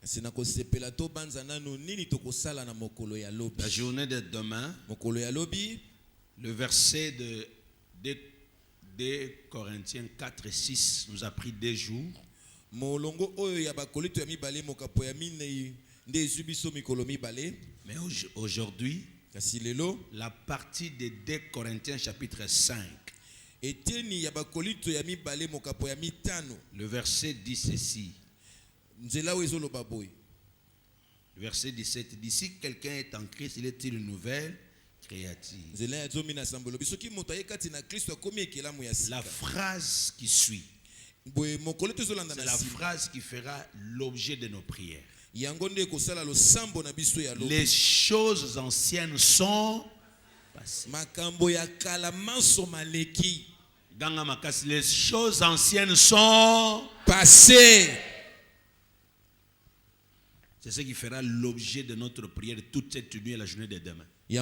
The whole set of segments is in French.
La journée de demain, le verset de 2 Corinthiens 4 et 6 nous a pris 2 jours. Mais aujourd'hui, la partie de 2 Corinthiens chapitre 5. Le verset dit ceci. Le verset 17 dit: si quelqu'un est en Christ, il est une nouvelle créature. La phrase qui suit, c'est la phrase qui fera l'objet de nos prières. Les choses anciennes sont passées. Les choses anciennes sont passées. C'est ce qui fera l'objet de notre prière toute cette nuit et la journée de demain. Les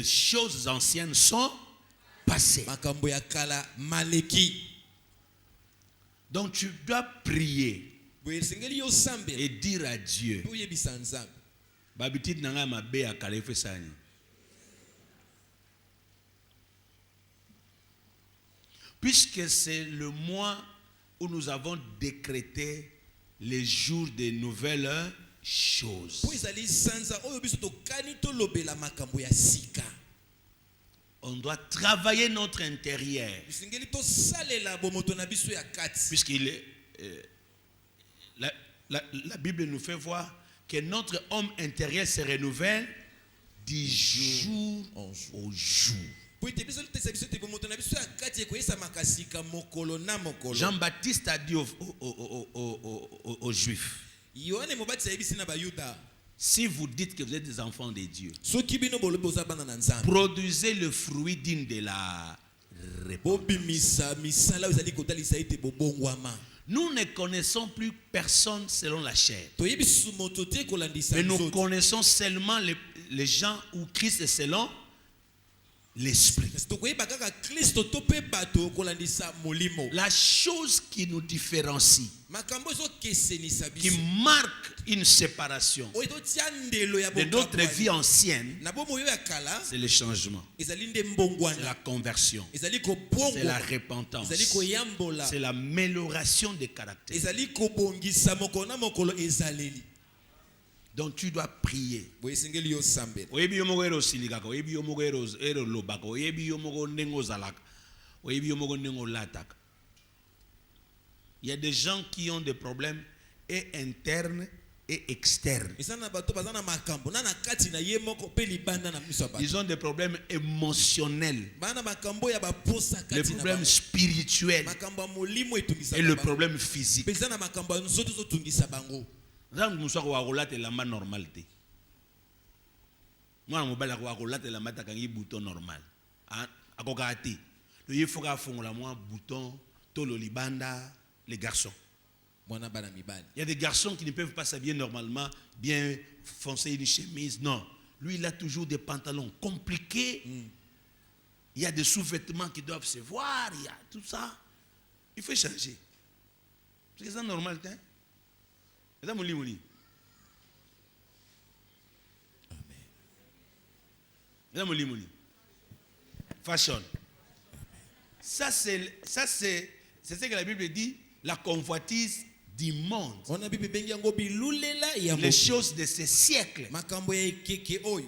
choses anciennes sont passées. Donc tu dois prier et dire à Dieu, puisque c'est le mois où nous avons décrété les jours des nouvelles choses. On doit travailler notre intérieur. Puisqu'il est, la Bible nous fait voir que notre homme intérieur se renouvelle du jour au jour. Jean-Baptiste a dit aux Juifs: si vous dites que vous êtes des enfants de Dieu, produisez le fruit digne de la repentance. Nous ne connaissons plus personne selon la chair, mais nous connaissons seulement les gens où Christ est selon l'esprit. La chose qui nous différencie, qui marque une séparation de notre vie ancienne, c'est le changement, c'est la conversion, c'est la repentance, c'est l'amélioration des caractères. Donc tu dois prier. Il y a des gens qui ont des problèmes et internes et externes. Ils ont des problèmes émotionnels, les problèmes spirituels et le problème physique. Les garçons. Il y a des garçons qui ne peuvent pas s'habiller normalement, bien foncer une chemise. Non. Lui, il a toujours des pantalons compliqués. Il y a des sous-vêtements qui doivent se voir. Il y a tout ça. Il faut changer. C'est ça normal, hein? C'est ça, mouli. Fashion. Ça, c'est ce que la Bible dit. La convoitise du monde, les choses de ce siècle. En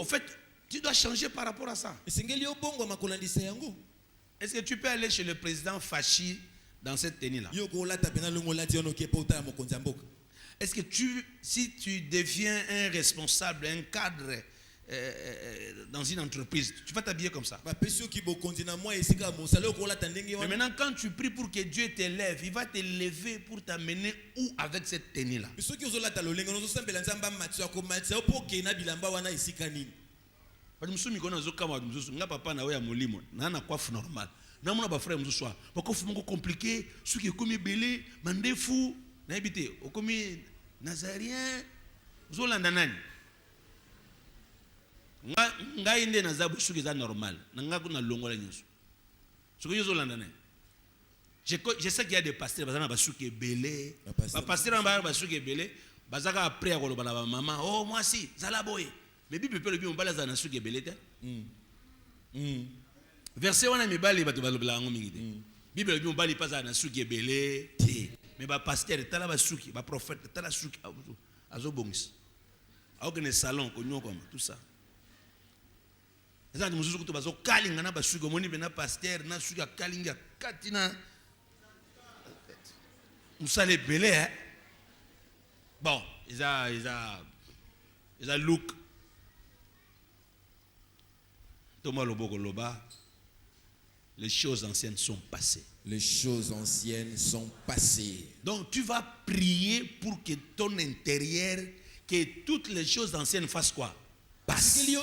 fait, tu dois changer par rapport à ça. Est-ce que tu peux aller chez le président Fachi dans cette tenue-là? Est-ce que si tu deviens un responsable, un cadre dans une entreprise, tu vas t'habiller comme ça? Mais maintenant, quand tu pries pour que Dieu t'élève, il va te lever pour t'amener où avec cette tenue-là? Ngai nde nazabu shuki za normal nanga kuna longola nyusu suko yozo landane Je sais qu'il y a des pasteurs, qui sont belé. Les pasteurs qui sont belé. Bazaka après à la maman, oh moi si, zalaboye. Mais Bible peut le dire on balance dans suki belé. Verset on a mis balé bato balobla ngomingite. Bible le dit on balé pas dans suki belé. Mais ba pasteur tala ba suki, ba prophète tala suki azo bongis. Au que les salons konyo comme tout ça. Ezali mususu kuto bazo kalinga na ba suki moni bena pasteur na suki kalinga katina. Musale belé hein. Bon, ils ont look. Thomas Loboko Loba, les choses anciennes sont passées. Les choses anciennes sont passées. Donc tu vas prier pour que ton intérieur, que toutes les choses anciennes fassent quoi? Passent. Le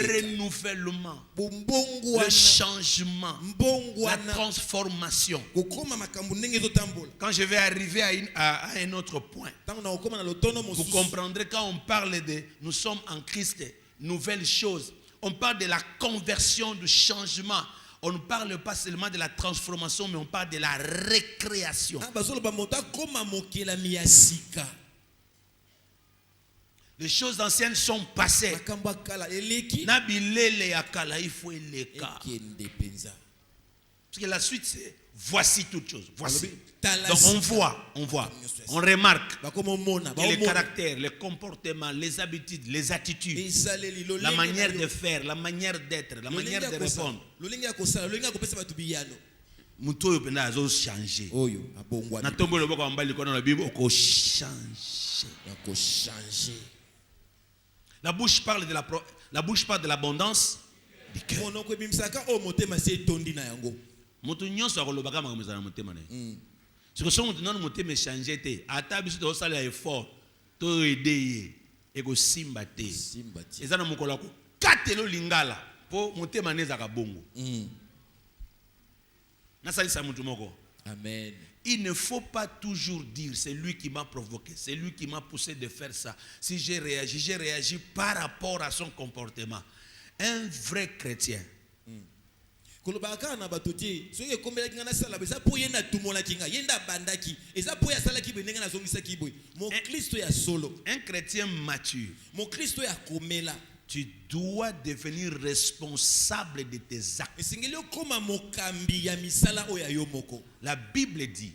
renouvellement, le changement, la transformation. Quand je vais arriver à un autre point, vous comprendrez quand on parle de nous sommes en Christ, nouvelles choses. On parle de la conversion, du changement. On ne parle pas seulement de la transformation, mais on parle de la récréation. Les choses anciennes sont passées. Nabilele yakala il faut les cas. Parce que la suite c'est voici toutes choses. Voici. Donc on voit, on remarque que les caractères, les comportements, les habitudes, les attitudes, la manière de faire, la manière d'être, la manière de répondre. Muto yopenda azo changer. Na tombo le boko mbali kono na Bible oko changer. La bouche parle de l'abondance du cœur. Moto nyonso akolobaka makambo na motema na ye. Siko so moto nanu motema changer te. Ata biso to sala effort to aider eko simba te. Eza na mokolo ko katelo lingala po motema neza ka bongo. Na salisa mutu moko. Amen. Il ne faut pas toujours dire c'est lui qui m'a provoqué, c'est lui qui m'a poussé de faire ça. Si j'ai réagi par rapport à son comportement. Un vrai chrétien. Mon un chrétien mature. Tu dois devenir responsable de tes actes. La Bible dit,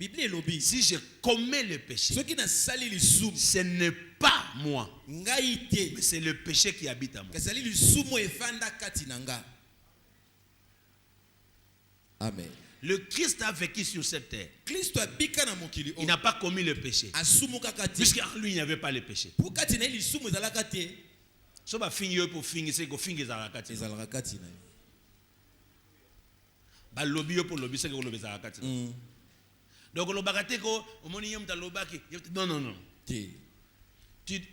si je commets le péché, ce n'est pas moi, mais c'est le péché qui habite à moi. Amen. Le Christ a vécu sur cette terre. Il n'a pas commis le péché. Puisqu'en lui, il n'y avait pas le péché. So ba fingi yo pour fingi c'est ko fingi za rakati na ba lobby yo pour lobby c'est ko lobby za rakati donc lo bakate ko omoni yem ta lobaki non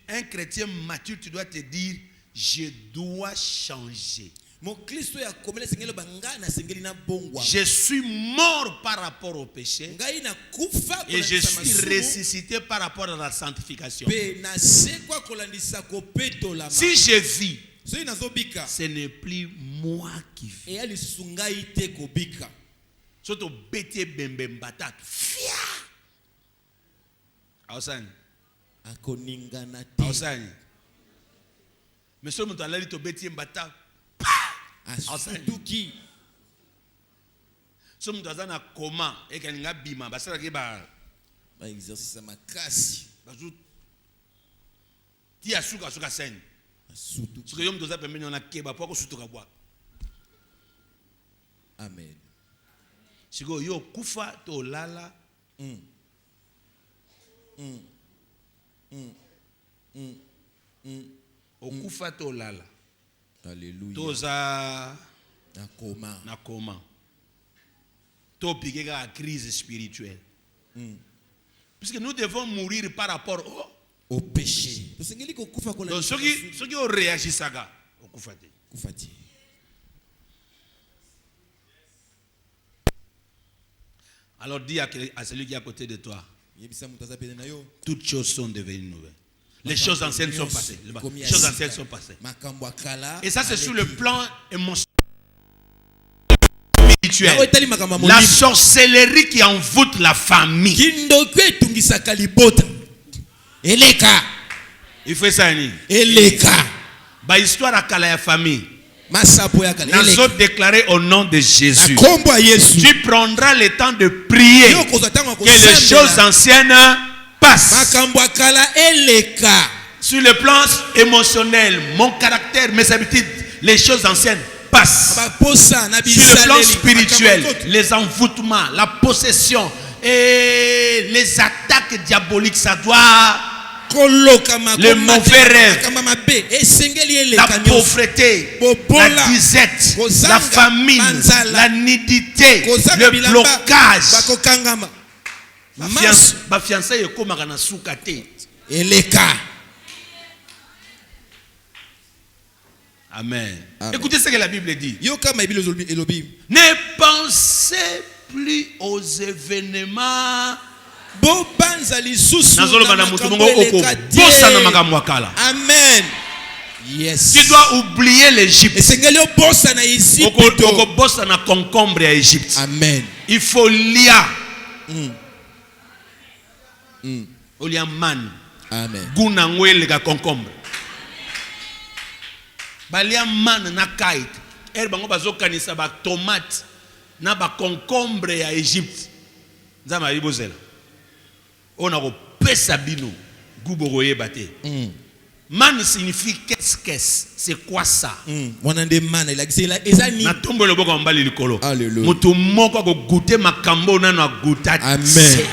un chrétien mature tu dois te dire je dois changer. Je suis mort par rapport au péché et je suis ressuscité par rapport à la sanctification. Si je vis, ce n'est plus moi qui vis. Surtout bêté bembem batat. Fia. Aosani. Aosani. Mais ce moment là il to bêté batat. Asutuki. Somme d'azana comment et quand il a bima basala ki ba exercice makasi bazu ti asuka sen asutu ce que yom doza pembeni on a keba pour ko sutuka bwa. Amen. Siko yo kufa to lala o kufa to lala. Alléluia. Toza na coma. To piqué la crise spirituelle. Puisque nous devons mourir par rapport au péché. Donc ceux qui ont réagi ça au kufati. Alors dis à celui qui est à côté de toi. Toutes choses sont devenues nouvelles. Les choses anciennes sont passées. Les choses anciennes sont passées. Et ça, c'est sur le plan émotionnel. spirituelle. La sorcellerie qui envoûte la famille. Il faut ça. Bah histoire à la famille. Nous sommes déclarés au nom de Jésus. Tu prendras le temps de prier que les choses anciennes passent. Sur le plan émotionnel, mon caractère, mes habitudes, les choses anciennes passent. Sur le plan spirituel, les envoûtements, la possession et les attaques diaboliques, ça doit. Le mauvais rêve, la pauvreté, la disette, la famine, la nudité, le blocage. Ma fiancée est comme un soukate. Amen. Écoutez ce que la Bible dit. Ne pensez plus aux événements. Amen. Yes. Tu dois oublier l'Égypte. Amen. Il faut lire. Man. Amen. Gunangwele ka concombre. Balia man na kite. Bango bazokanisa ba tomate na ba concombre ya Égypte. Nzama ibozela. On a repêché bino guboroye bate. Man signifie qu'est-ce? C'est quoi ça? On a des man il a ezani. Na tombe le boko mbali likolo. Alléluia. Mutu moko ko goûter makambo na na goûter. Amen.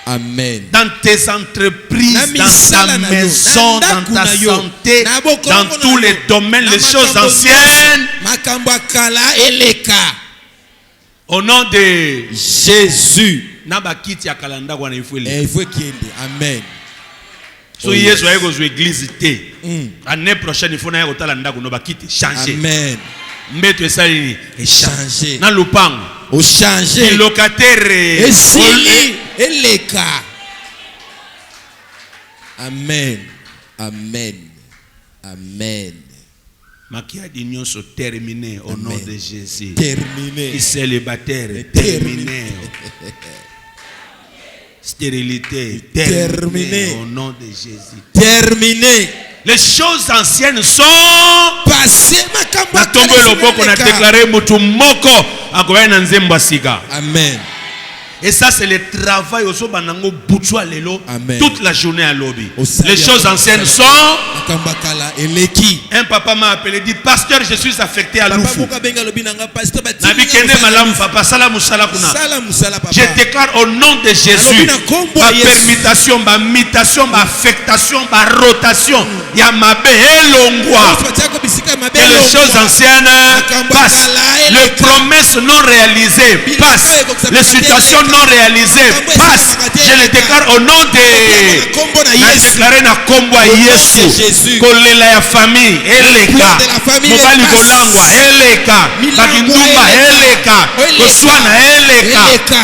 Amen. Dans tes entreprises, dans ta maison, dans ta santé, dans tous les domaines, les choses anciennes. Au nom de Jésus. Nabakiti ya kalanda kwa na ifwele. Il faut qu'il amen. So Yesu ayo zo église té. L'année prochaine il faut na yotala ndako no bakiti changer. Amen. Mbeto esali changer. Na lupango. O changer. Le locataire. Esili eleka. Amen. Amen. Amen. Makiadi nyonso terminé au nom de Jésus. Terminé. Il célibataire terminé. Stérilité terminé au nom de Jésus. Terminé. Les choses anciennes sont passées. Na tombe loboko na déclaré mutu moko akoya na nzemba sika. Amen. Et ça c'est le travail aussi banango butwa lelo toute la journée à lobby. Les choses anciennes sont. Un papa m'a appelé dit pasteur je suis affecté à l'oufou. Je déclare au nom de Jésus ma permutation, ma mutation, ma affectation, ma rotation. Yamabe elongwa. Que les choses anciennes passent. Les promesses non réalisées passent. Les situations non réalisées passent. Je le déclare au nom de déclaré na kombo Yesu. Kolela ya famille eleka. Mobali kolangwa eleka. Bakindumba eleka. Koswana eleka.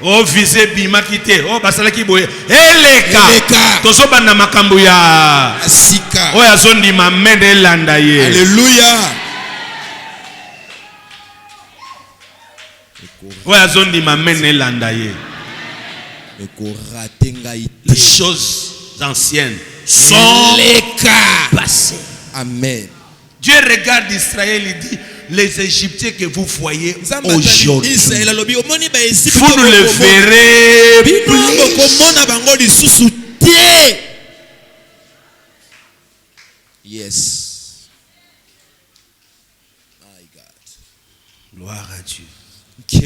Oh visé bima kité. Oh basala ki boye. Eleka. Tozoba na makambo ya sika. Oh ya zondi mamende landa ye. Alléluia. Les choses anciennes sont passées. Amen. Dieu regarde Israël et dit les Égyptiens que vous voyez aujourd'hui, vous ne les verrez plus. Yes. My God. Gloire à Dieu. Il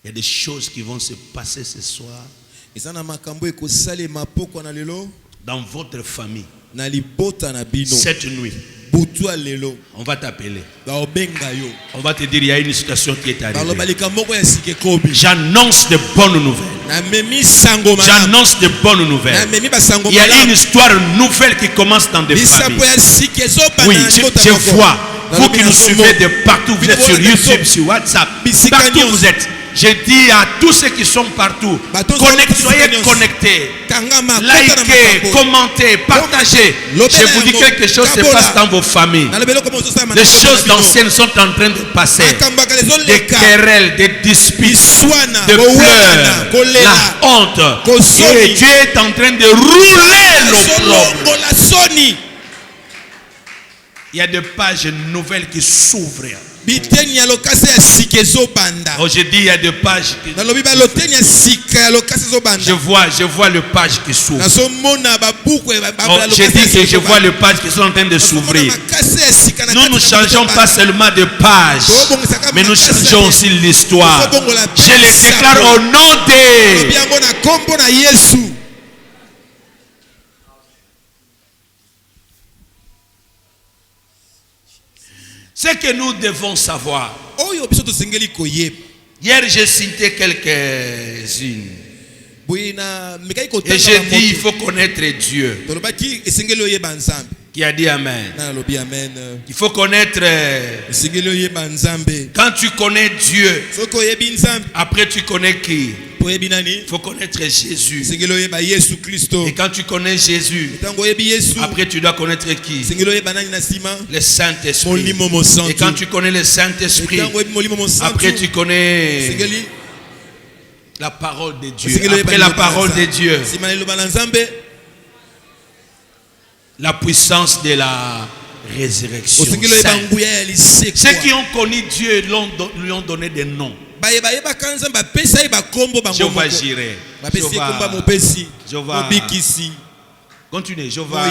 y a des choses qui vont se passer ce soir dans votre famille. Cette nuit, on va t'appeler. On va te dire il y a une situation qui est arrivée. J'annonce de bonnes nouvelles. J'annonce de bonnes nouvelles. Il y a une histoire nouvelle qui commence dans des familles. Oui, je vois. Vous qui nous suivez de partout, vous êtes sur YouTube, sur WhatsApp, partout vous êtes. Je dis à tous ceux qui sont partout, soyez connectés, likez, commentez, partagez. Je vous dis quelque chose se passe dans vos familles. Les choses anciennes sont en train de passer. Des querelles, des disputes, des pleurs, la honte. Et Dieu est en train de rouler l'opprobre. Il y a des pages nouvelles qui s'ouvrent. Aujourd'hui, il y a des pages qui je vois les pages qui s'ouvrent. J'ai dit que je vois les pages qui sont en train de s'ouvrir. Nous ne changeons pas seulement de page, mais nous changeons aussi l'histoire. Je les déclare au nom de... Ce que nous devons savoir. Hier, j'ai cité quelques-unes. Et j'ai dit il faut connaître Dieu. Qui a dit Amen. Il faut connaître. Quand tu connais Dieu, après tu connais qui? Il faut connaître Jésus. Et quand tu connais Jésus, après tu dois connaître qui? Le Saint-Esprit. Et quand tu connais le Saint-Esprit, après tu connais la parole de Dieu. Après la parole de Dieu, la puissance de la résurrection. Ceux qui ont connu Dieu lui ont donné des noms. Jehovah Jireh, Jehovah, continuez, Jehovah,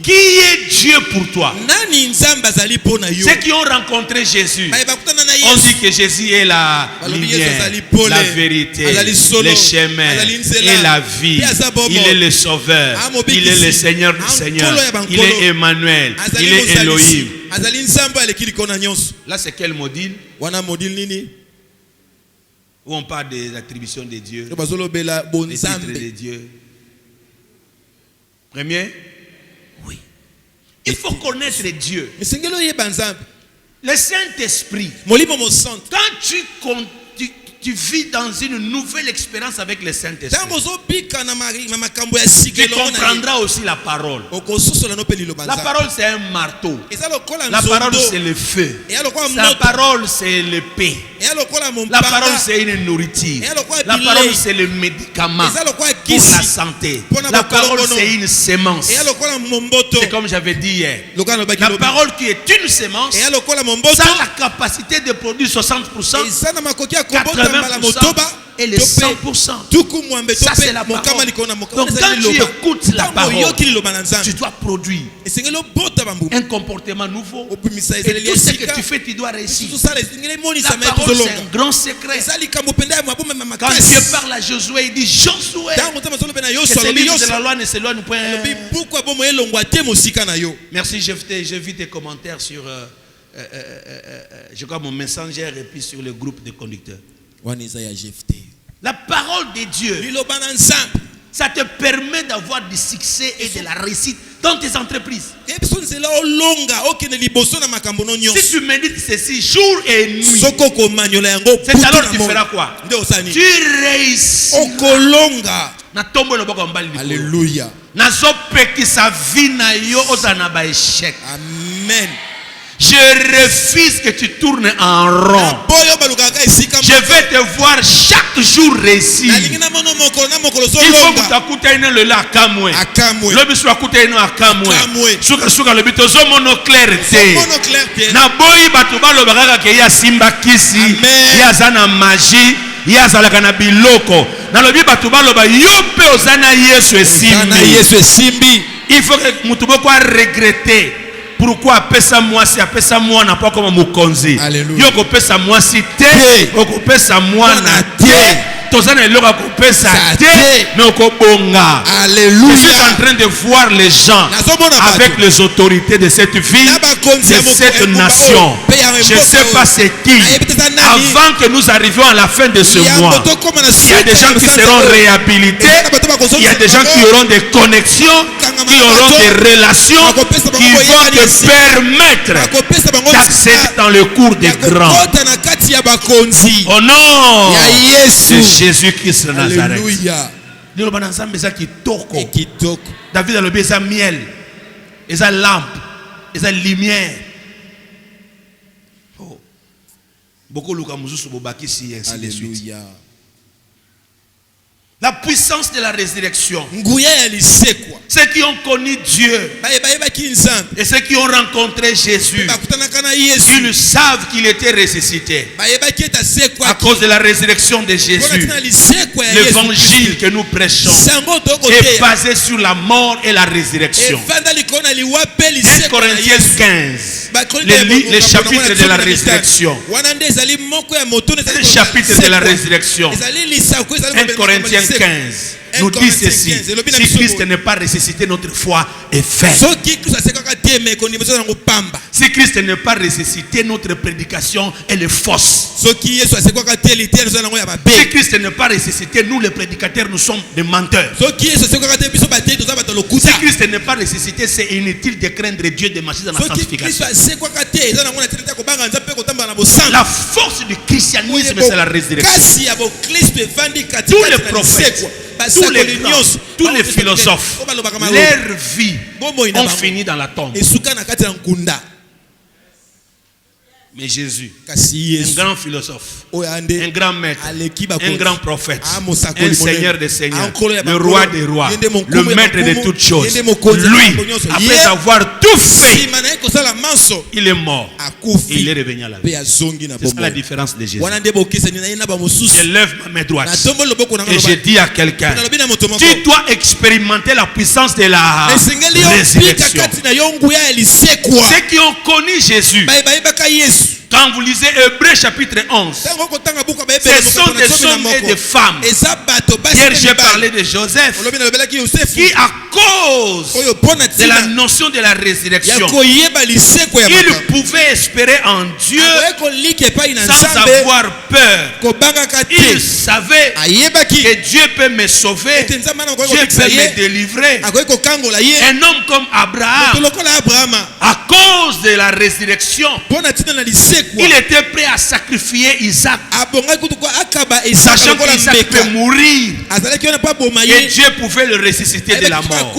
qui est Dieu pour toi? Ceux qui ont rencontré Jésus ont dit que Jésus est la lumière, la vérité, le chemin et la vie. Il est le Sauveur, il est le Seigneur du Seigneur, il est Emmanuel, il est Elohim. Là, c'est quel module? Où on parle des attributions de Dieu, des titres de Dieu. Premier? Oui. Il faut connaître Dieu. Le Saint-Esprit. Quand tu vis dans une nouvelle expérience avec le Saint-Esprit, tu comprendras aussi la parole. La parole, c'est un marteau. La parole, c'est le feu. La parole, c'est l'épée. La parole, c'est une nourriture. La parole, c'est le médicament pour la santé. La parole, c'est une sémence. C'est comme j'avais dit hier. La parole qui est une sémence, ça a la capacité de produire 60%, 80% et les 100%. Ça, c'est la parole. Donc, quand tu écoutes la parole, tu dois produire un comportement nouveau. Et tout ce que tu fais, tu dois réussir. La parole, c'est un grand secret. Quand Dieu parle à Josué, il dit Josué, que ce livre de la loi ne s'éloigne point. Merci, j'ai vu tes commentaires sur je crois mon messenger et puis sur le groupe de conducteurs. La parole de Dieu, ça te permet d'avoir du succès et de la réussite dans tes entreprises. Si tu médites ceci jour et nuit, c'est alors que tu feras quoi? Tu réussis. Alléluia. Amen. Je refuse que tu tournes en rond. Je vais te voir chaque jour réussir. Il faut que tu écoutes le la kamwe. Le biso écoute no akamwe. Suka le bitozo monoclair te. Na boyi batu balo bakaka ke ya simba kisi. Ya zana magie. Ya zalaka na biloko. Na lobi batu balo ba yope ozana Yesu esimbi. Il faut que mutu boko regretter. Pourquoi pesa moi si apesa moi n'a pas comme mukonzi. Yoko pesa moi si te, yoko pesa moi na te. tozana eloko akopesa te mais okobonga. Alléluia. Je suis en train de voir les gens avec les autorités de cette ville, de cette nation. Je ne sais pas c'est qui. Avant que nous arrivions à la fin de ce mois, il y a des gens qui seront réhabilités. Il y a des gens qui auront des connexions, qui auront des relations, qui vont te permettre d'accéder dans le cours des grands. Au nom de Jésus-Christ de Nazareth. David a le baiser miel, et sa lampe, et sa lumière. Beaucoup de gens ainsi de suite. La puissance de la résurrection. Ceux qui ont connu Dieu et ceux qui ont rencontré Jésus, ils savent qu'il était ressuscité. À cause de la résurrection de Jésus, l'évangile que nous prêchons est basé sur la mort et la résurrection. 1 Corinthiens 15, le chapitre de la résurrection. Le chapitre de la résurrection. 1 Corinthiens 15 nous dit ceci: si Christ n'est pas ressuscité, notre foi est faite. Si Christ n'est pas ressuscité, notre prédication est fausse. Si Christ n'est pas ressuscité, nous les prédicateurs, nous sommes des menteurs. Si Christ n'est pas ressuscité, c'est inutile de craindre Dieu, de marcher dans la sanctification. La force du christianisme, c'est la résurrection. Tous les prophètes, tous les grands, tous les philosophes, leur vie ont fini dans la tombe. Mais Jésus, un grand philosophe, un grand maître, un grand prophète, un seigneur des seigneurs, le roi des rois, le maître de toutes choses, lui, après avoir tout fait, il est mort et il est revenu à la vie. C'est ça la différence de Jésus. Je lève ma main droite et je dis à quelqu'un: tu dois expérimenter la puissance de la résurrection. Ceux qui ont connu Jésus, quand vous lisez Hébreux chapitre 11, ce sont des hommes et des femmes. Hier j'ai parlé de Joseph, qui à cause de la notion de la résurrection, il pouvait espérer en Dieu sans avoir peur. Il savait que Dieu peut me sauver, Dieu peut me délivrer. Un homme comme Abraham, à cause de la résurrection, il était prêt à sacrifier Isaac, sachant qu'Isaac peut mourir et Dieu pouvait le ressusciter de la mort.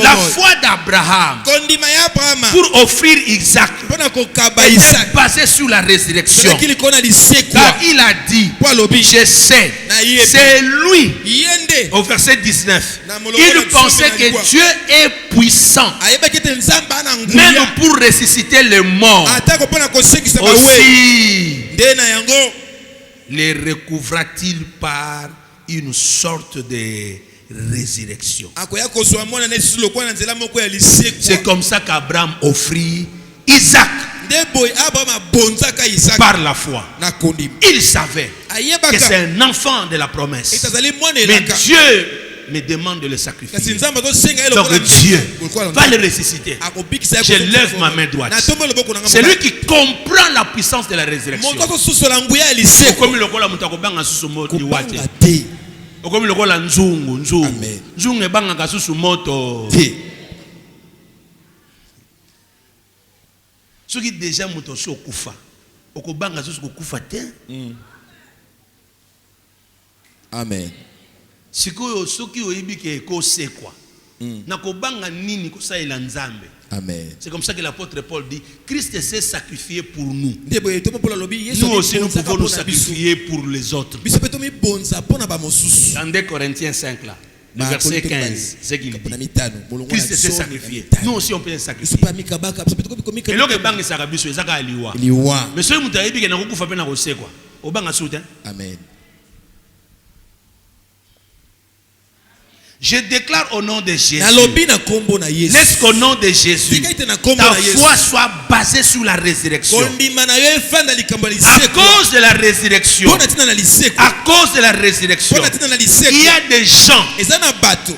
La foi d'Abraham pour offrir Isaac était basée sur la résurrection. Car il a dit: je sais, c'est lui. Au verset 19, il pensait que Dieu est puissant même pour ressusciter les morts. Aussi les recouvra-t-il par une sorte de résurrection. C'est comme ça qu'Abraham offrit Isaac par la foi. Il savait que c'est un enfant de la promesse, mais Dieu me demande de le sacrifier. Donc Dieu va le ressusciter. Je lève ma main droite. C'est lui qui comprend la puissance de la résurrection. Ce qui déjà muto so kufa okobanga so kufa te. Amen. Sikoyo soki oyibi ke ko sekwa na kobanga nini ko saila nzambe. Amen. C'est comme ça que l'apôtre Paul dit: Christ s'est sacrifié pour nous. Nous aussi nous pouvons nous sacrifier pour les autres. Dans 2 Corinthiens 5 là, le verset 15, c'est qu'il dit: Christ s'est sacrifié. Nous aussi on peut se sacrifier. Et l'autre bang sakabiso ezaka aliwa. Mais celui muta yebi ke na kokufa pe na kosekwa. Obanga soutin. Amen. Je déclare au nom de Jésus. Laisse qu'au nom de Jésus, ta foi soit basée sur la résurrection. À cause de la résurrection, à cause de la résurrection, il y a des gens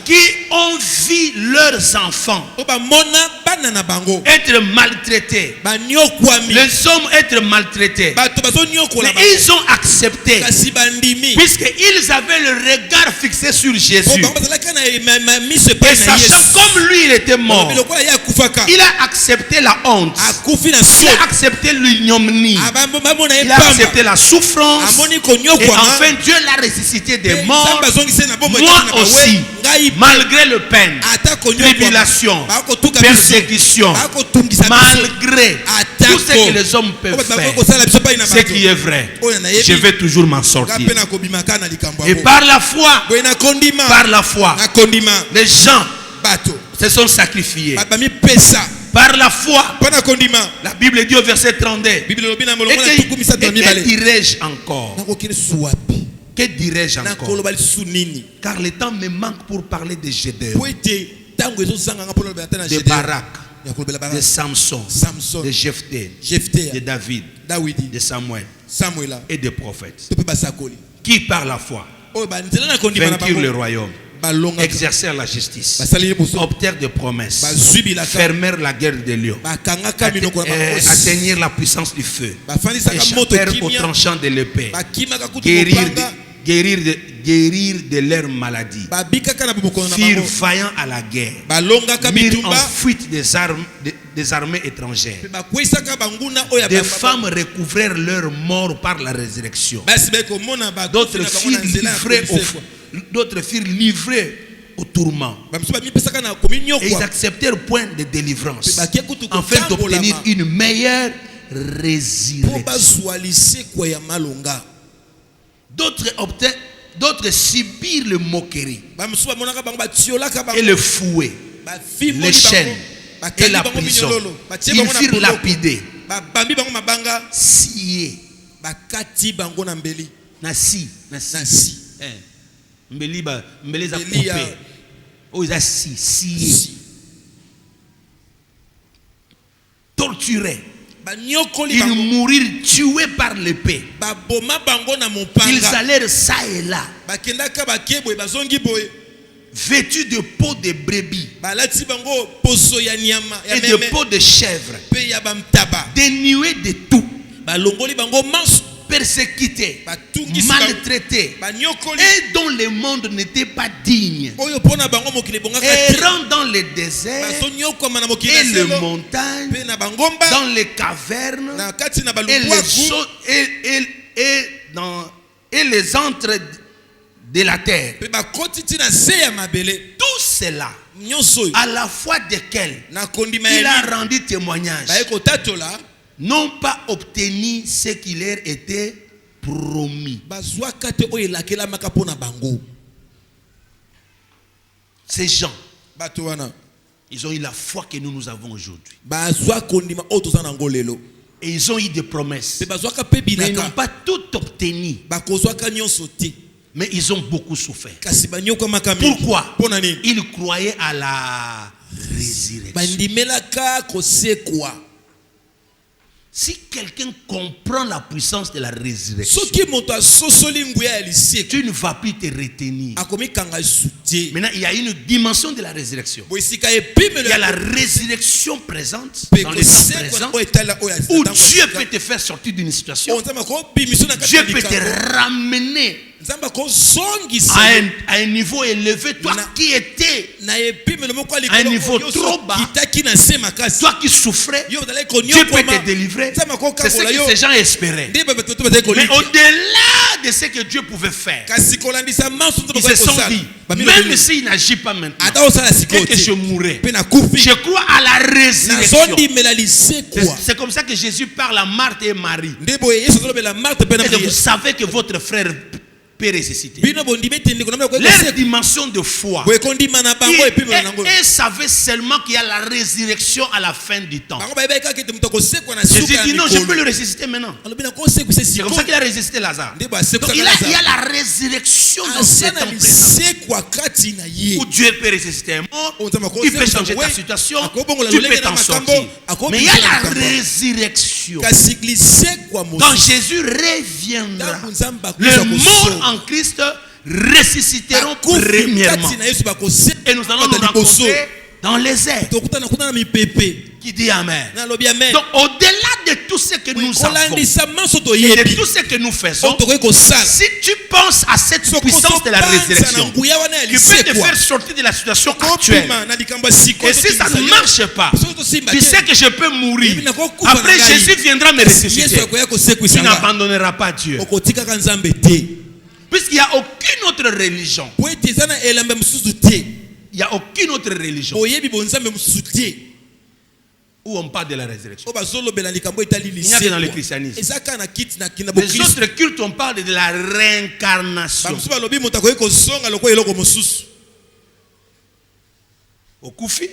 qui ont vu leurs enfants être maltraités. Les hommes être maltraités. Mais ils ont accepté, puisqu'ils avaient le regard fixé sur Jésus. Et sachant comme lui il était mort, il a accepté la honte, il a accepté l'ignominie, il a accepté la souffrance, et enfin Dieu l'a ressuscité des morts. Moi aussi, malgré le peine, tribulation, persécution, malgré tout ce que les hommes peuvent faire, ce qui est vrai, je vais toujours m'en sortir. Et par la foi, les gens se sont sacrifiés. Par la foi, la Bible dit au verset 32, et que dirais-je encore? Que dirais-je encore? Car le temps me manque pour parler de Gédéon, de Barak, de Samson, de Jephthé, de David, de Samuel et des prophètes qui par la foi vainquirent le royaume, exercèrent la justice, obtinrent des promesses, fermèrent la guerre des lions, atteignirent la puissance du feu, échappèrent aux tranchants de l'épée, guérir de leurs maladies, firent vaillants à la guerre, mirent en fuite des armées étrangères. Des femmes recouvrèrent leur mort par la résurrection. D'autres furent livrés au tourment. Et ils acceptèrent point de délivrance afin d'obtenir une meilleure résurrection. D'autres subirent le moquerie et le fouet, les chaînes et la prison. Ils furent lapidés, sciés. Mbeli a coupé. Oh, ils ont sciés. Torturés. Ils mourirent tués par l'épée. Ils allèrent ça et là, vêtus de peau de brebis et de peau de chèvre, dénués de tout, persécutés, maltraités, et dont le monde n'était pas digne, errant dans les déserts et les montagnes, dans les cavernes et les antres de la terre. Tout cela, à la foi desquels il a rendu témoignage, n'ont pas obtenu ce qui leur était promis. Ces gens, ils ont eu la foi que nous avons aujourd'hui. Et ils ont eu des promesses. Mais ils n'ont pas tout obtenu. Mais ils ont beaucoup souffert. Pourquoi? Ils croyaient à la résurrection. Si quelqu'un comprend la puissance de la résurrection, tu ne vas plus te retenir. Maintenant, il y a une dimension de la résurrection. Il y a la résurrection présente, dans le temps présent, où Dieu peut te faire sortir d'une situation. Dieu peut te ramener à un niveau élevé, toi qui étais à un niveau trop bas, toi qui souffrais, Dieu peut te délivrer. C'est ce que ces gens espéraient. Mais au-delà de ce que Dieu pouvait faire, ils se sont dit, même s'il n'agit pas maintenant, et que je mourrai, je crois à la résurrection. C'est comme ça que Jésus parle à Marthe et Marie. Et vous savez que votre frère peut ressusciter. Leur dimension de foi. Et savaient seulement qu'il y a la résurrection à la fin du temps. Jésus dit non, je peux le ressusciter maintenant. C'est comme ça qu'il a ressuscité Lazare. Donc il y a la résurrection dans cet temps présent. Où Dieu peut ressusciter un mort, il peut changer ta situation, tu peux t'en sortir. Mais il y a la résurrection. Quand Jésus reviendra, les morts en Christ ressusciteront premièrement. Et nous allons nous rencontrer dans les airs. Qui dit Amen. Donc au-delà de tout ce que nous avons et de tout ce que nous faisons, si tu penses à cette puissance de la résurrection qui peut te faire sortir de la situation actuelle, et si ça ne marche pas, tu sais que je peux mourir. Après Jésus viendra me ressusciter. Tu n'abandonneras pas Dieu. Puisqu'il n'y a aucune autre religion. Il n'y a aucune autre religion où on parle de la résurrection. Il n'y a que dans le christianisme. Les autres cultes, on parle de la réincarnation. Au Koufi.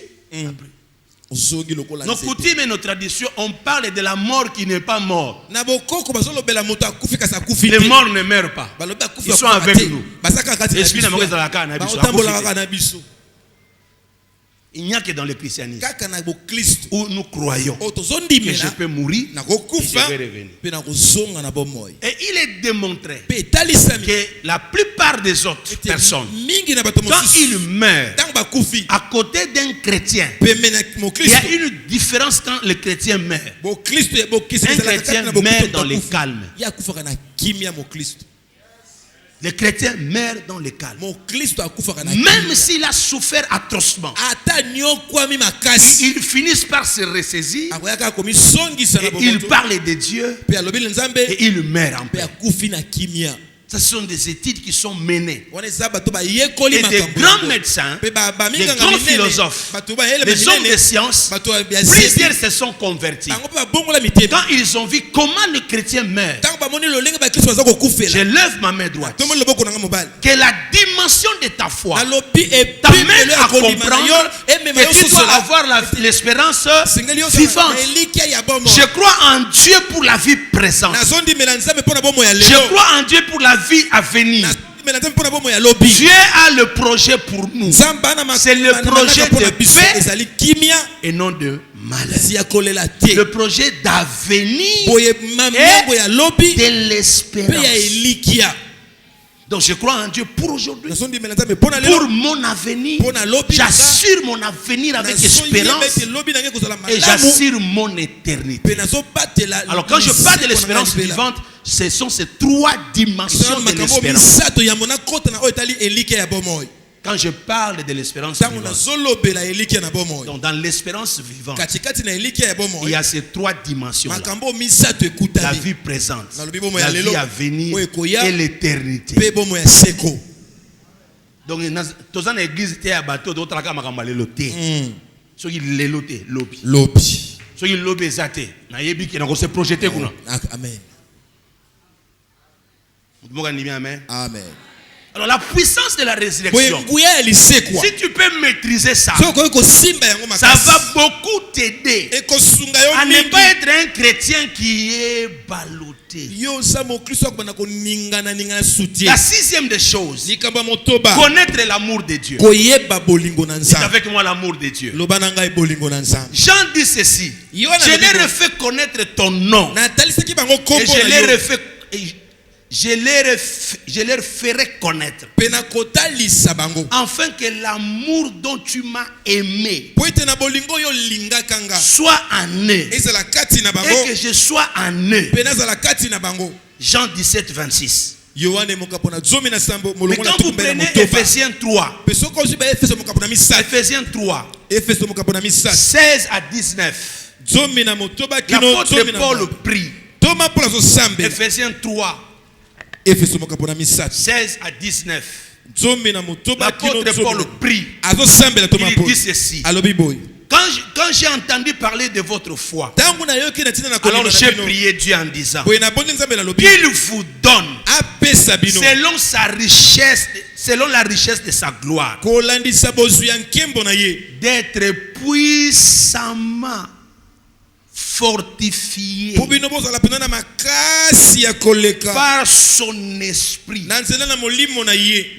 Nos coutumes et nos traditions, on parle de la mort qui n'est pas mort. Les morts ne meurent pas. Ils sont avec nous. Il n'y a que dans le christianisme où nous croyons que je peux mourir et je vais revenir. Et il est démontré que la plupart des autres personnes, quand ils meurent à côté d'un chrétien, il y a une différence quand le chrétien meurt. Un chrétien meurt dans le calme. Le chrétien meurt dans le calme. Même s'il a souffert atrocement, ils finissent par se ressaisir. Et ils parlent de Dieu. Et ils meurent en paix. Ce sont des études qui sont menées. Et des grands médecins, des grands philosophes, des hommes de science, plusieurs se sont convertis. Quand ils ont vu comment le chrétien meurt, je lève ma main droite. Que la dimension de ta foi t'amène à comprendre que tu dois avoir l'espérance vivante. Je crois en Dieu pour la vie présente. Je crois en Dieu pour la vie à venir. Dieu a le projet pour nous. C'est le projet de paix et non de malheur. Le projet d'avenir et de l'espérance. Donc je crois en Dieu pour aujourd'hui, pour mon avenir. J'assure mon avenir avec espérance et j'assure mon éternité. Alors quand je parle de l'espérance vivante, ce sont ces trois dimensions de l'espérance. Quand je parle de l'espérance vivante, donc dans l'espérance vivante, il y a ces trois dimensions là. La vie présente, la vie à venir et l'éternité. Donc dans l'église, il y a un bateau d'autres qui ont loté. Ceux qui l'ont loté, lobby. Ceux qui l'ont loté, ils ont se projeté. Amen. Amen. Alors la puissance de la résurrection, si tu peux maîtriser ça, ça va beaucoup t'aider à ne pas être un chrétien qui est ballotté. La sixième des choses, connaître l'amour de Dieu. C'est avec moi l'amour de Dieu. Jean dit ceci: je leur ai fait connaître ton nom et je leur ferai connaître, afin que l'amour dont tu m'as aimé soit en eux et que je sois en eux. Jean 17, 26. Mais quand vous prenez Ephésiens 3, Ephésiens 3, 16 à 19, l'apôtre Paul prie. Ephésiens 3, 16 à 19. L'apôtre Paul prie. Il dit ceci: quand quand j'ai entendu parler de votre foi, alors j'ai prié Dieu en disant qu'il vous donne selon la richesse de sa gloire d'être puissamment fortifié par son esprit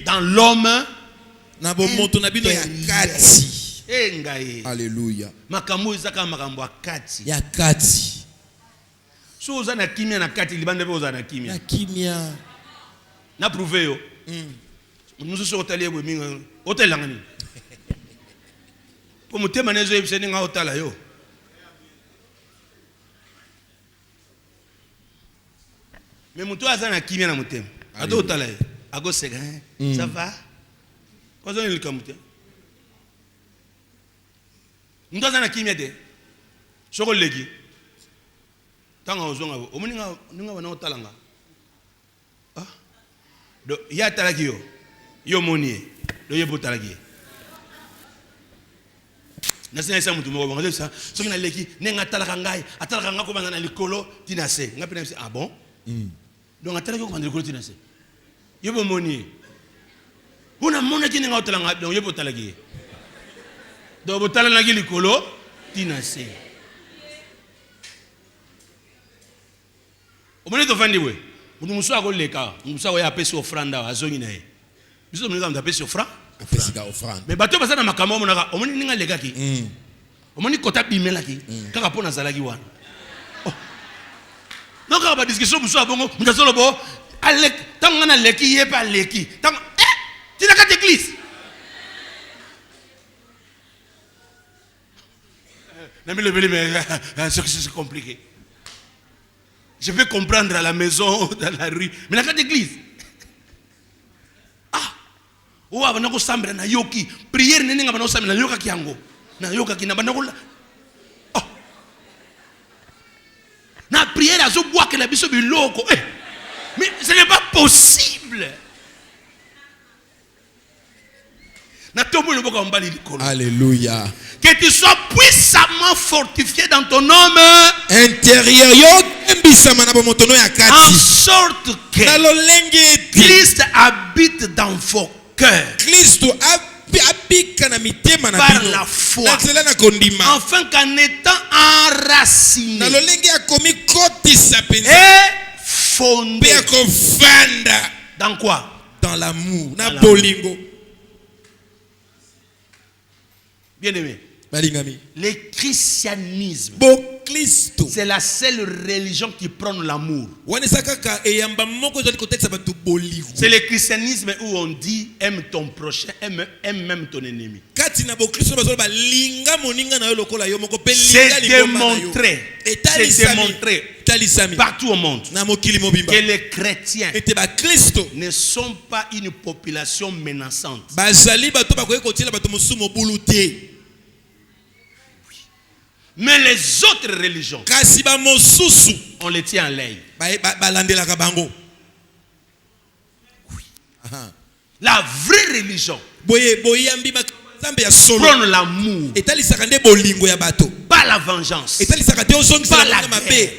dans l'homme intérieur. Alléluia. Makambo ezaka makambo akati. Ya kati. So oza na kimia na kati libande pe oza na kimia. Na kimia. Na prouver yo. Nous sommes allés au mingi. Hôtel langani. Pour mutema nezo yebise ninga hotala yo. Mais muto aza na kimia na mutema. Ado hotala yo. Ago sega. Ça va? Quoi ça il kamute? Nous avons un kimia de soko legi tanga ozonga omuninga ninga wana otalanga ah do ya talaki yo moni do yebo talaki na sina isa mutu moko ngale sa soki na leki nenga talaka ngai atalaka ngako banga na likolo tinase ngapi na ah bon donc atalaki ko banga likolo tinase yebo moni una mona kinga otalanga donc yebo talaki do botala na gili kolo tinase omone to fandi we muso akoleka muso ya pesi ofranda azongi na ye biso mlinga mta pesi ofranda mais bato basa na makambo monaka omone ninga lekaki omone kota bimelaki kaka pona zalaki wana donc ba discussion muso abongo mutazolo bo alek tanga na leki ye pa leki tanga tinaka église. C'est compliqué. Je peux comprendre à la maison, dans la rue, mais dans l'église. Ah, ou avant de s'embêter na yoki, prière n'est pas s'embêter na yoka kiango, na yoka ki na banako. Oh, na prière à zo bois que la biso biloko. Mais ce n'est pas possible. Alléluia. Que tu sois puissamment fortifié dans ton homme intérieur. En sorte que Christ habite dans vos cœurs. Par la foi. Afin qu'en étant enraciné et fondé. Dans quoi? Dans l'amour. Bien aimé, le christianisme, c'est la seule religion qui prône l'amour. C'est le christianisme où on dit aime ton prochain, aime même ton ennemi. C'est démontré partout au monde que les chrétiens ne sont pas une population menaçante. Mais les autres religions, on les tient en l'air. La vraie religion prône l'amour, pas la vengeance, pas la guerre,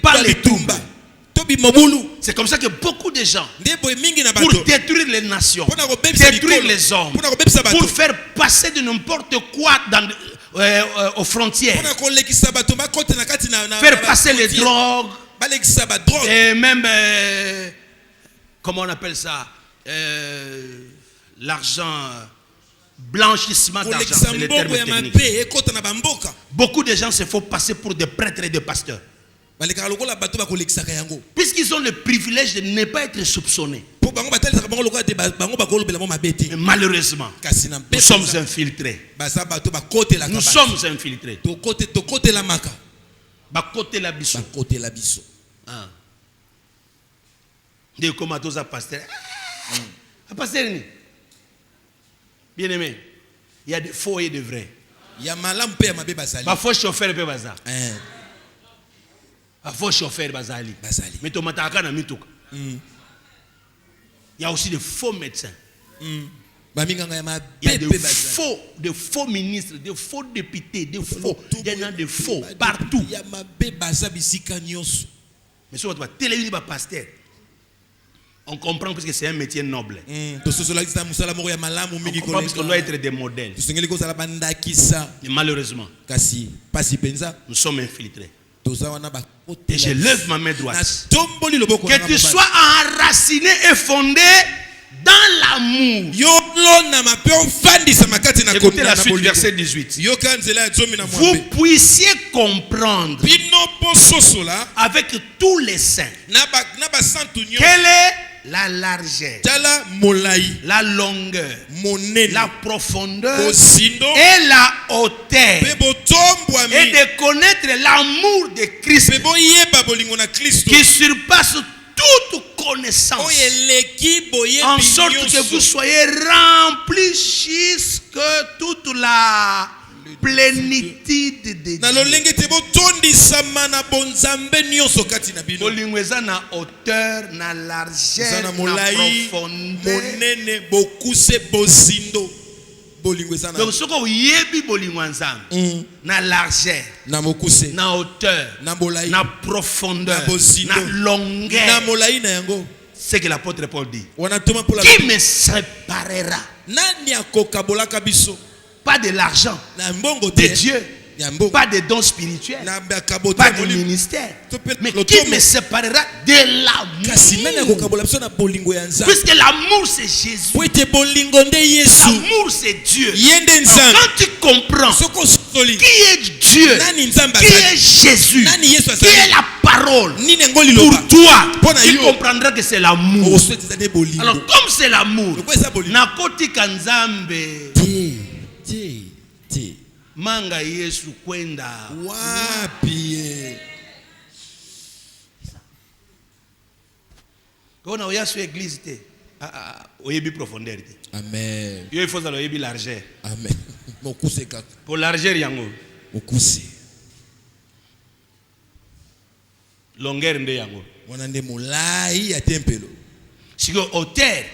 pas les tombes. C'est comme ça que beaucoup de gens, pour détruire les nations, détruire les hommes, pour faire passer de n'importe quoi aux frontières, faire passer les drogues, et même, comment on appelle ça, l'argent, blanchissement d'argent, c'est le terme technique. Beaucoup de gens se font passer pour des prêtres et des pasteurs, puisqu'ils ont le privilège de ne pas être soupçonnés. Mais malheureusement, nous sommes infiltrés. Nous sommes infiltrés. Côté la biso. Des comatos à pasteur. Pasteur. Bien aimé, il y a des faux et des vrais. Parfois chauffeur peut bazar. Parfois chauffeur bazali. Mais ton mataka na mituka. Il y a aussi des faux médecins. Il y a de faux ministres, de faux députés, de faux. Il y en a de faux partout. Mais si on va téléviser le pasteur, on comprend parce que c'est un métier noble. On comprend parce qu'on doit être des modèles. Mais malheureusement, nous sommes infiltrés. Et je lève ma main droite. Que tu sois enraciné et fondé dans l'amour. Écoutez la suite, verset 18. Vous puissiez comprendre avec tous les saints quelle est la largeur, la longueur, la profondeur et la hauteur, et de connaître l'amour de Christ qui surpasse toute connaissance, en sorte que vous soyez remplis jusque toute la plénitude de Dieu. Bolingo eza na hauteur, na largeur, na profondeur. Donc ce qu'on yebi bolingo nzambe, na largeur, na hauteur, na profondeur, na longueur. C'est que l'apôtre Paul dit. Qui me séparera? Pas de l'argent, de Dieu, pas de dons spirituels, pas de ministère. Mais qui me séparera de l'amour? Puisque l'amour c'est Jésus. L'amour c'est Dieu. Donc, quand tu comprends qui est Dieu, qui est Jésus, qui est la parole pour toi, tu comprendras que c'est l'amour. Alors comme c'est l'amour, nakoti kanzambe manga Yesu kwenda wapi? Quand on a sur l'église, oyebi profondeur. Amen. Il faut ça oyebi largeur. Amen. Pour largeur yango. Longueur nde yango. Wanande mulai ya tempelo. Siko hauteur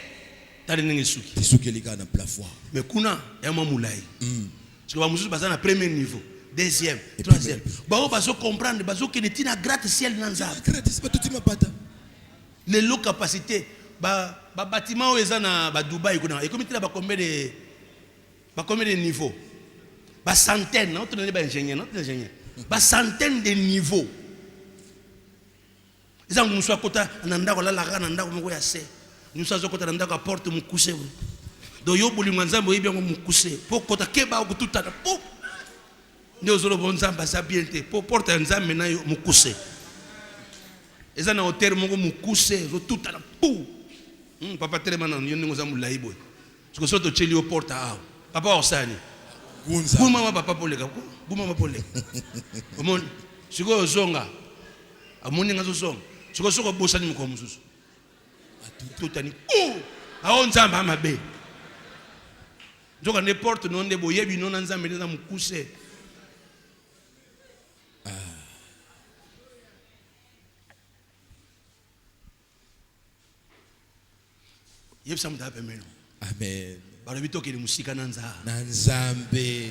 tali nenge suki. Suki lika na plafond. Mais kuna yama mulai. Parce que va mususu basa na premier niveau, deuxième, troisième. Ba baso comprendre, baso que netina gratte ciel nanza. Gratte pas tout mapata. Les low capacité ba bâtiment eza na ba Dubaï kuna. Et comme tu ba combien de niveaux? Ba centaine, notre ba ingénieur, ba centaine de niveaux. Ils ont mususu akota nanda ko la la nanda ko moko ya se. Mususu akota nanda ko porte mu coucher. Do yo buli mwanzambo yebi ngo mukuse po kota keba okututana po ndio zolo bonzamba sa biente po porte nzambe na yo mukuse eza na hauteur moko mukuse zo tutana po papa telema na yo ngo zamu laibo siko soto cheli o porte a papa osani buma mama papa poleka buma mama poleka omon siko zonga amoni ngazo zonga siko bosani mko mususu tutani po a nzamba amabe. Donc on porte non de boyebi non nzambe na mukuse. Yeb samta pemeno. Amen. Barabito ke musika nanza. Nanzambe.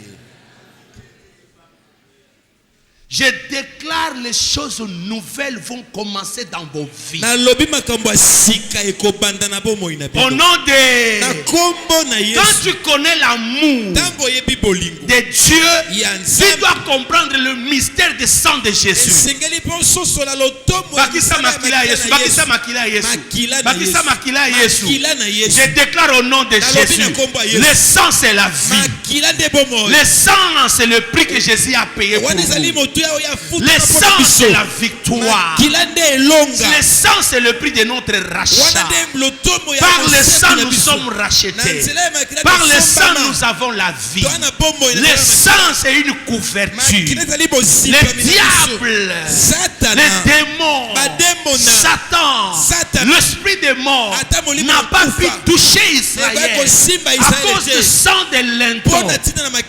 Je déclare les choses nouvelles vont commencer dans vos vies. Au nom de... Quand tu connais l'amour de Dieu, tu dois comprendre le mystère du sang de Jésus. Je déclare au nom de Jésus, le sang c'est la vie. Le sang c'est le prix que Jésus a payé pour vous. Le sang c'est la victoire. Le sang c'est le prix de notre rachat. Par le sang nous sommes rachetés. Par le sang nous avons la vie. Le sang c'est une couverture. Le diable, les démons, Satan, l'esprit des morts n'a pas pu toucher Israël à cause du sang de l'enton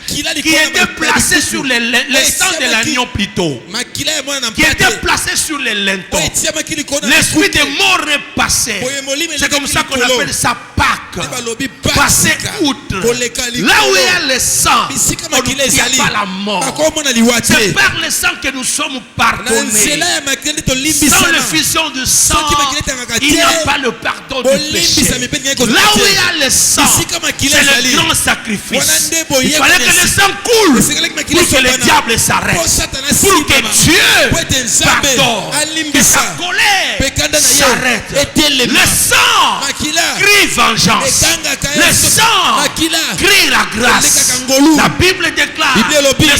qui était placé sur le sang de l'agneau. lito, makila ya mwana na qui était mpate placé sur les linteaux. oyo etiamaki likolo na L'esprit de likute. mort est passé. Boye molimo C'est comme ça qu'on likolo. appelle ça Pâques. Nde balobi Passer Pasika. outre. Koleka likolo. Là où il y a le sang, bisika on makila n'y a ezali pas la mort. akomona liwa te C'est par le sang que nous sommes na pardonnés. nzela ya makila nde Sans tolimbisana l'effusion du sang, Soki makila etangaka il n'y a te, pas le pardon du péché. bolimbisami mpe ngaki Là où kozala il y a le sang, bisika makila c'est le ezali grand sacrifice. wana nde boye Il fallait que le konesi. sang coule esengelaki makila pour que le esopana. diable s'arrête. Po Satana Pour que simama. Dieu Po ete Nzambe pardonne. Que alimbisa. sa colère Pe kanda na ye s'arrête. etelema. Le sang makila crie vengeance. ekangaka Le Yesu. sang makila crie la grâce. elekaka ngolu. La Bible déclare Bible elobi. le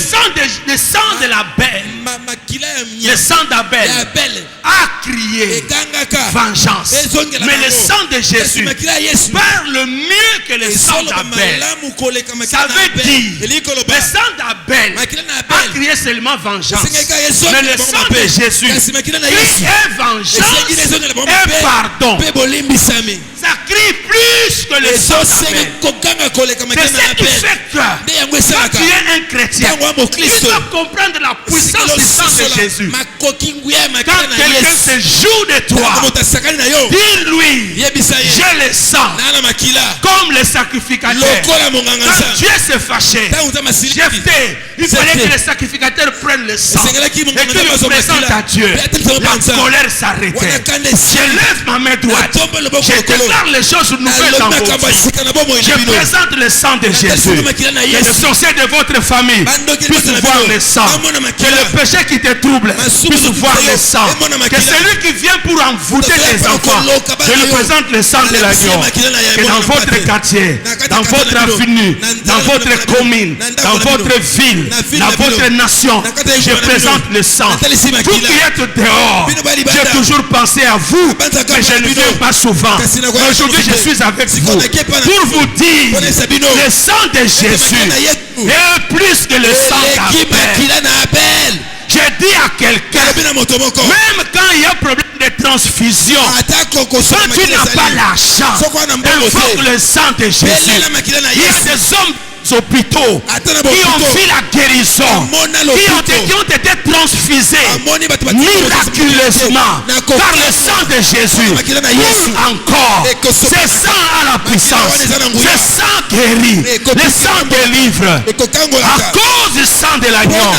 sang de la bête, makila ya le mnya sang d'Abel ya Abel a crié ekangaka vengeance. ezongela Mais le bango. sang de Kasi Jésus makila ya Yesu parle mieux que le sang esoloba d'Abel. malamu koleka Ça makila na veut Abel dire, elingi koloba le sang d'Abel makila na a Abel crié seulement vengeance. esengeka Yesu Mais le akela bango sang de mabe. Jésus kasi makila na crie Yesu et vengeance esengeli ezongela bango et mabe pardon. mpe bolimbisami Ça crie plus que le sang ezosenga d'Abel. kokanga koleka C'est makila na ce qui Abel fait que nde yango quand esalaka tu es un chrétien, ntango ya tu mokristo dois comprendre la puissance du sang de Jésus. makoki nguya ya Quand makila na quelqu'un Yesu se joue de toi, ntango moto asakani na yo dis-lui, yebisa ye j'ai le sang naa na makila comme le sacrificateur. lokola monganga Quand nzambe Dieu s'est fâché, ntango nzambe asiliki Jephthé, il fallait Jephthé. que le sacrificateur prenne le sang esengelaki et monganga qu'il nzambe le azwa présente makila à Dieu. mpe atelisama La mpanza colère s'arrêtait. wana kanda Je esili lève ma main droite. natomba loboko Je lokolo déclare les choses nouvelles dans nalobi vos makambo ya vies. sika na bomoi Je na bino présente le sang de Jésus. natalisama makila na Que les Yesu sorciers de votre famille bandoki puissent liboso na voir bino le sang. amona Que makila le péché qui te trouble Masumu puisse voir tukuyo, le sang. emona Que makila. celui qui vient pour envoûter Totoya tes pa enfants, koloka bana je lui yo. présente le sang de Alakisia l'agneau. makila na ya Que emona dans na votre pate. quartier, Na kati dans kati votre na bino. avenue, Na nzela dans na votre bino na bino. commune, Na ndako dans na votre bino. ville, Na ville dans na bino. votre nation, Na kati ya je bino na présente bino. le sang. Natalisi Vous makila. qui êtes dehors, Bino bali banda. j'ai toujours pensé à vous, Abanza mais kama je ne bino. viens pas souvent. Kasi na Mais kwaya aujourd'hui, je kusipe. suis avec Siko vous na kepa na pour bino. vous dire Ponesa bino. le sang de Jésus makila na Yesu. est plus que le sang eleki d'Abel. makila na Abel Je dis à quelqu'un, alobi na moto moko même quand il y a problème de transfusion, ata kokosola quand tu makila n'as pas ezali l'argent, Soko wana mbongo te. invoque le sang de Jésus. belela makila na Il y a Yesu des hommes aux hôpitaux ata na qui ont bopito vu la guérison, amona qui ont été transfusés amoni bato miraculeusement par le sang de Jésus. makila na Yesu Pour encore, ce sang a la puissance, ce sang guérit, le sang délivre. À ekokangolaka cause du sang de l'agneau,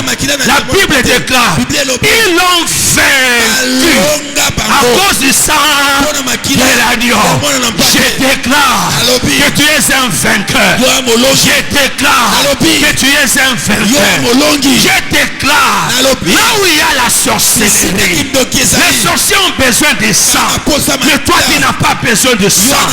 la Bible déclare, ils l'ont vaincu. alonga À bango cause du sang mpona de makila l'agneau, je déclare que tu es un vainqueur. yo ya molongi Je déclare que tu es un yo ya vainqueur. molongi Je déclare, là où il y a la sorcellerie, kindoki les ezali sorciers ont besoin de sang. aposa Mais toi qui n'as pas besoin de sang,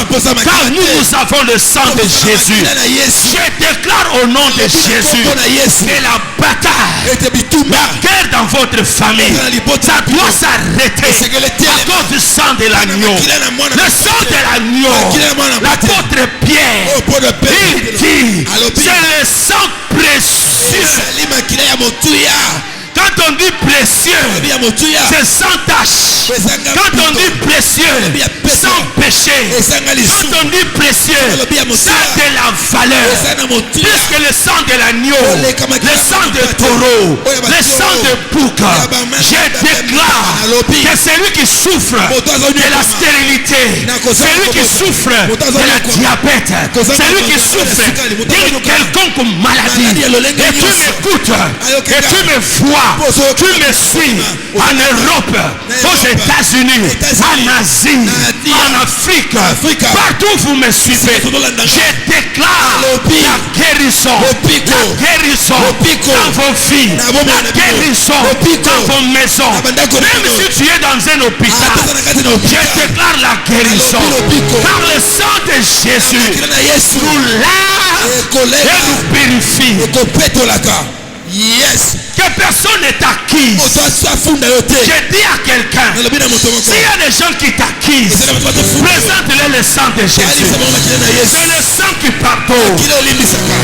car nous avons le sang de Jésus. makila na Yesu Je déclare au nom de Jésus kombo na Yesu que la bataille, ete bitumba la guerre dans votre famille, ça doit s'arrêter esengeli à telema cause du sang de l'agneau. makila na mwana Le sang de l'agneau, l'apôtre Pierre, oyo mpo na il pele dit, Alobi. c'est le sang précieux. ezali makila ya motuya Quand on dit précieux, alobi ya motuya c'est sans tache. ezanga Quand on dit précieux, sans péché. ezanga Quand lisumu on dit précieux, alobi ya ça motuya a de la valeur. eza na motuya Plus que le sang de l'agneau, le sang de taureau, le sang de bouc. Je déclare que celui qui souffre de la stérilité, celui qui souffre de la diabète, celui qui souffre d'une quelconque maladie, et tu m'écoutes, et tu me vois, tu me suis en Europe, aux États-Unis, en Asie, en Afrique, partout où vous me suivez, je déclare la guérison dans vos vies, la guérison dans vos maisons. Même si tu es dans un hôpital, je déclare la guérison, car le sang de Jésus nous lave et nous purifie. ekopetolaka yes Que personne n'est acquis. moto asafunda yo te Je dis à quelqu'un, nalobi na moto moko s'il y a des gens qui t'acquisent, présente-les le sang de Jésus. alisa bango makila na Yesu C'est le sang qui pardonne. kila olimbisaka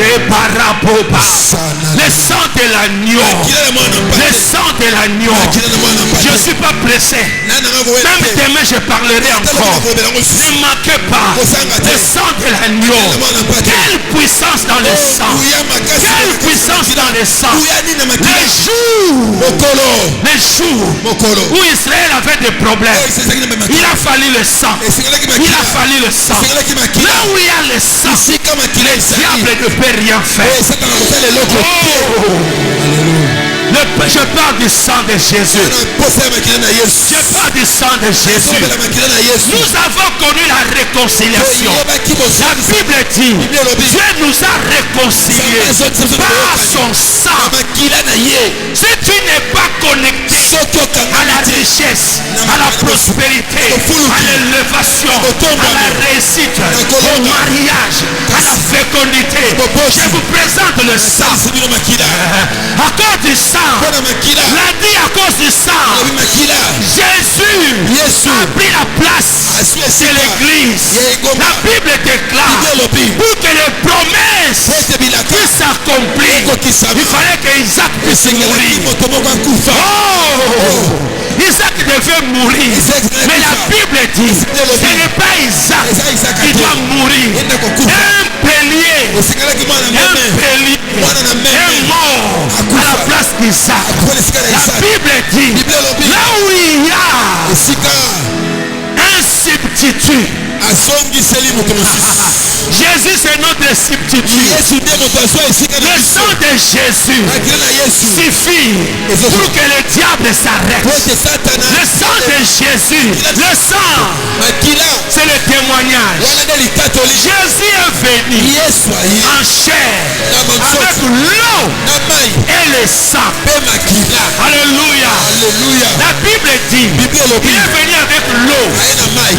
Et paraboba. Le sang de l'agneau. kila na mwana Le mpate sang de l'agneau. kila na mwana Je ne mpate suis pas pressé. nanga koyela Même te demain, je parlerai encore. Ne manquez pas le sang de l'agneau. Quelle puissance dans le sang. uya makasi Quelle puissance dans le sang. Les jours où Israël avait des problèmes, il a fallu le sang. Il a fallu le sang. Là où il y a le sang, le diable ne peut rien faire. Je parle du sang de Jésus. Je parle du sang de Jésus. Nous avons connu la réconciliation. La Bible dit, Dieu nous a réconciliés par son sang. Si tu n'es pas connecté à la richesse, à la prospérité, à l'élévation, à la réussite, au mariage, à la fécondité, je vous présente le sang. À cause du sang, l'a dit à cause du sang, Jésus a pris la place de l'église. La Bible déclare pour que les promesses puissent s'accomplir, il fallait que Isaac puisse mourir. Isaac devait mourir, mais la Bible dit ce n'est pas Isaac qui doit mourir. Un bélier est mort à la place d'Isaac. La Bible dit là où il y a un substitut, Jésus c'est notre substitut. Le sang de Jésus suffit pour que le diable s'arrête. Le sang de Jésus, le sang, c'est le témoignage. Jésus est venu en chair avec l'eau et le sang. Alléluia. La Bible dit il est venu avec l'eau,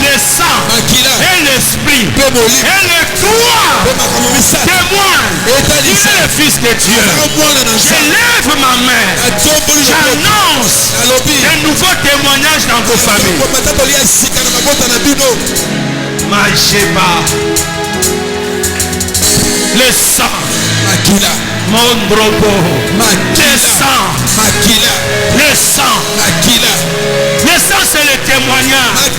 le sang et l'esprit. Et le toi témoin, il est le Fils de Dieu. Je lève ma main, j'annonce un nouveau témoignage dans vos familles. Le sang, mon drobo, le sang, le sang, le sang c'est le témoignage.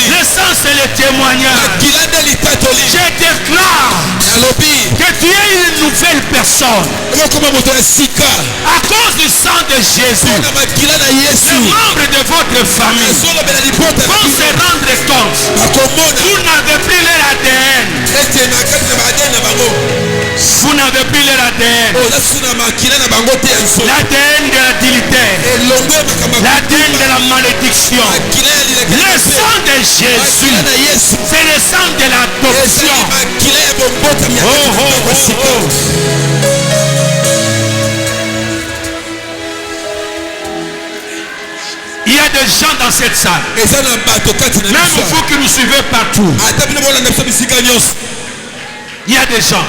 Le sang c'est le témoignage. Je déclare que tu es une nouvelle personne à cause du sang de Jésus. Les membres de votre famille vont se rendre compte. Vous n'avez plus leur ADN. Vous n'avez plus leur ADN. L'ADN de la dignité, l'ADN de la malédiction. Le sang de Jésus, c'est le sang de l'adoption. Il y a des gens dans cette salle, même vous qui nous suivez partout, il y a des gens.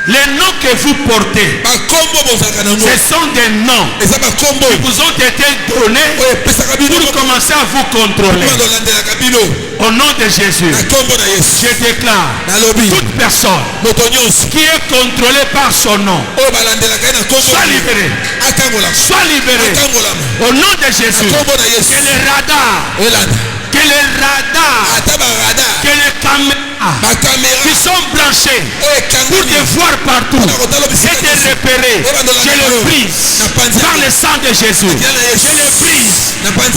Les noms que vous portez, ce sont des noms qui vous ont été donnés pour commencer à vous contrôler. Au nom de Jésus, je déclare toute personne qui est contrôlée par son nom, soit libérée. Soit libérée. Au nom de Jésus, que les radars, que les caméras qui sont branchés pour te voir partout et te repérer, je le brise par le sang de Jésus. Je le brise.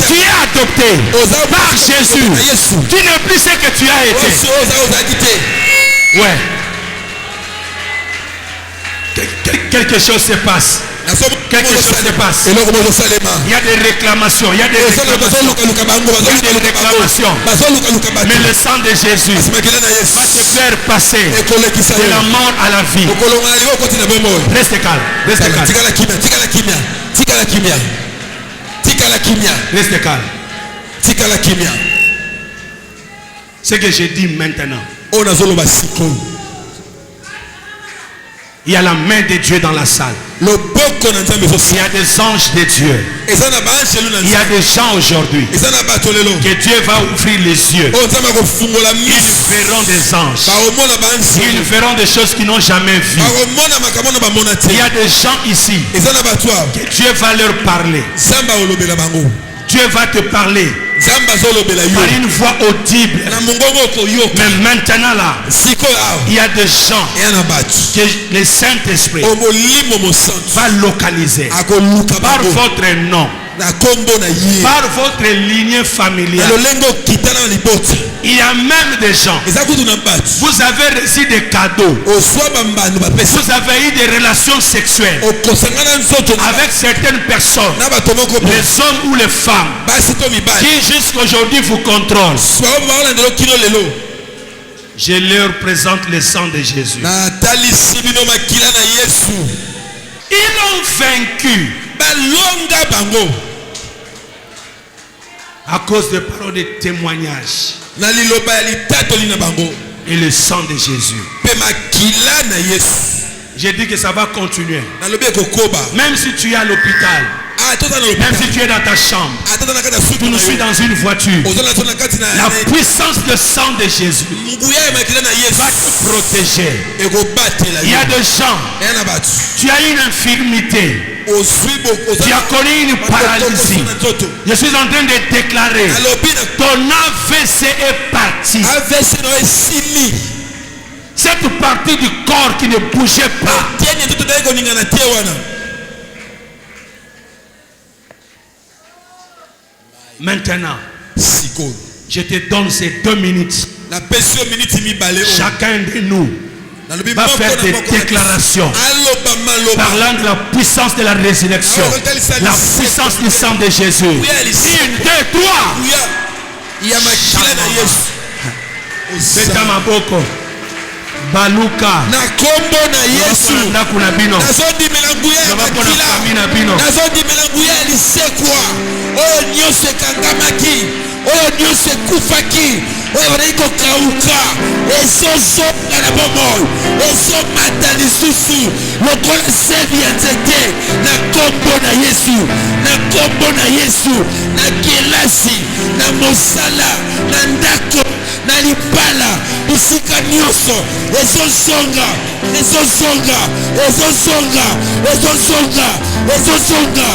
Tu es adopté par Jésus. Tu n'es plus ce que tu as été. Ouais. Quelque chose se passe. Quelque chose se passe. Il y a des réclamations. Il y a des réclamations. Mais le sang de Jésus va te faire passer de la mort à la vie. Reste calme. Reste calme. Reste calme. Ce que je dis maintenant, il y a la main de Dieu dans la salle. Il y a des anges de Dieu. Il y a des gens aujourd'hui que Dieu va ouvrir les yeux. Ils verront des anges. Ils verront des choses qu'ils n'ont jamais vues. Il y a des gens ici que Dieu va leur parler. Dieu va te parler par une voix audible. Mais maintenant là, il y a des gens que le Saint-Esprit va localiser par votre nom, par votre lignée familiale. Il y a même des gens, vous avez reçu des cadeaux, vous avez eu des relations sexuelles avec certaines personnes, les hommes ou les femmes, qui jusqu'aujourd'hui vous contrôlent. Je leur présente le sang de Jésus. Ils ont vaincu à cause des paroles de témoignage et le sang de Jésus. J'ai dit que ça va continuer. Même si tu es à l'hôpital, même si tu es dans ta chambre, tu nous suis dans une voiture, la puissance du sang de Jésus va te protéger. Il y a des gens, tu as une infirmité, tu as connu une paralysie. Je suis en train de déclarer, ton AVC est parti. Cette partie du corps qui ne bougeait pas, maintenant, je te donne ces 2 minutes. Chacun de nous va faire des déclarations parlant de la puissance de la résurrection, la puissance du sang de Jésus. 1, 2, 3. Betamaboko Baluka na kombo na Yesu nazondimela nguya ya makila, nazondimela nguya ya lisekwa, oyo nyonso ekangamaki, oyo nyonso ekufaki, oyo bazali kokauka, ezozonga na bomoi, ezomata lisusu lokola sevi ya nzete, na kombo na Yesu, na kombo na Yesu, na kelasi, na mosala, na ndako, na libala, bisika nyonso ezozonga, ezozonga, ezozonga, ezozonga, ezozonga.